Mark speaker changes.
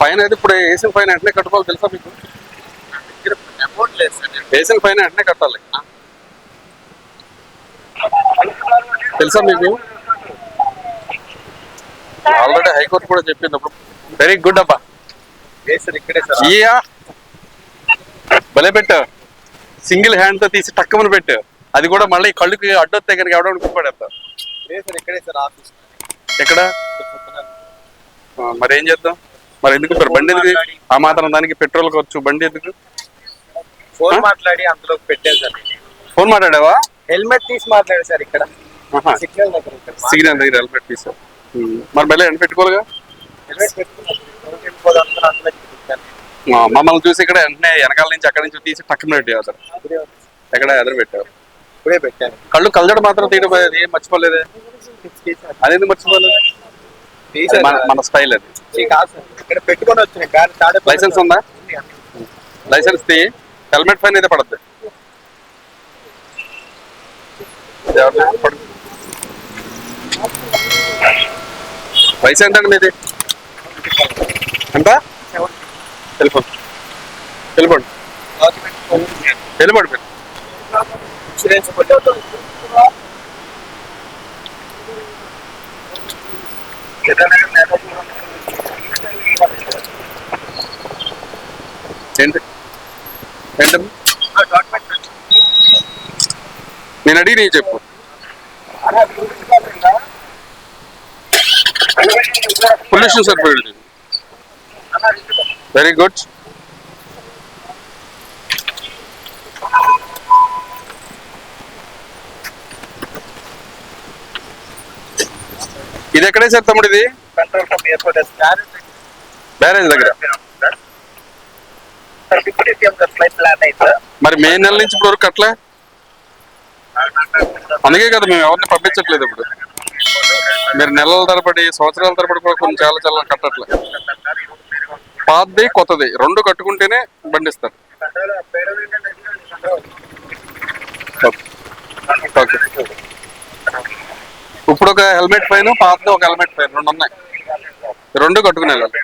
Speaker 1: Fine అయితే ఇప్పుడు వేసిన ఫైన్ వెంటనే కట్టుకోవాలి తెలుసా మీకు?
Speaker 2: అమౌంట్ లేదు సార్.
Speaker 1: వేసిన ఫైన్ వెంటనే కట్టాలి తెలుసా మీకు? ఆల్రెడీ హైకోర్టు కూడా చెప్పింది అప్పుడు. వెరీ గుడ్ అబ్బా.
Speaker 2: సార్ ఇక్కడే సార్.
Speaker 1: ఇయా భలే పెట్టావు, సింగిల్ హ్యాండ్ తో తీసి టక్కుమని పెట్టావు. అది కూడా మళ్ళీ కళ్ళుకి అడ్డొస్తే కనుక ఎవడో గుర్తుపడేస్తా.
Speaker 2: సార్ ఇక్కడే సార్ ఆఫీస్.
Speaker 1: ఎక్కడ మరి ఏం చేద్దాం? మరి ఎందుకు బండి ఎందుకు? ఆ మాత్రం దానికి పెట్రోల్ ఖర్చు, బండి ఎందుకు?
Speaker 2: ఫోన్ మాట్లాడి అందులో పెట్టాను సార్.
Speaker 1: ఫోన్ మాట్లాడావా?
Speaker 2: హెల్మెట్ తీసి మాట్లాడారు సార్ ఇక్కడ సిగ్నల్ దగ్గర.
Speaker 1: సిగ్నల్ దగ్గర హెల్మెట్ తీసావు. మరి మళ్ళీ హెల్మెట్ పెట్టుకోవాలిగా.
Speaker 2: హెల్మెట్ పెట్టుకున్నాను.
Speaker 1: మమ్మల్ని చూసి ఇక్కడ వెంటనే వెనకాల నుంచి అక్కడి నుంచి తీసి టక్కున పెట్టావు సార్. ఎక్కడ ఎదురు పెట్టావు?
Speaker 2: ఇప్పుడే పెట్టాను.
Speaker 1: కళ్ళు కలజడ మాత్రం తీయడం ఏం మర్చిపోలేదే. అదేందుకు మర్చిపోలేదు? మన స్టైల్ అది.
Speaker 2: ఇక్కడ పెట్టుకొని వచ్చిన
Speaker 1: లైసెన్స్ ఉందా? లైసెన్స్ తీ. హెల్మెట్ ఫైన్ అయితే పడద్దు. వయసు ఎంతండి మీది? ఎంత? వెళ్ళిపోండి వెళ్ళిపోండి వెళ్ళిపోండి. ఏంటి ఏంటమ్మా? నేను అడిగి నీ చెప్పు. Pollution certificate. Very good. ఇది ఎక్కడే సార్ తమ్ముడు? ఇది బ్యారేజ్ దగ్గర. మరి మే నెల నుంచి ఇప్పుడు వరకు కట్టలే. అందుకే కదా మేము ఎవరిని పంపించట్లేదు. ఇప్పుడు మీరు నెలల తరబడి సంవత్సరాల తరబడి కూడా కొన్ని చాలా చాలా కట్టట్లే. పాతది కొత్తది రెండు కట్టుకుంటేనే బండిస్తారు. ఇప్పుడు ఒక హెల్మెట్ ఫైన్, పాతది ఒక హెల్మెట్ ఫైన్, రెండు ఉన్నాయి. రెండు కట్టుకునే లేదండి.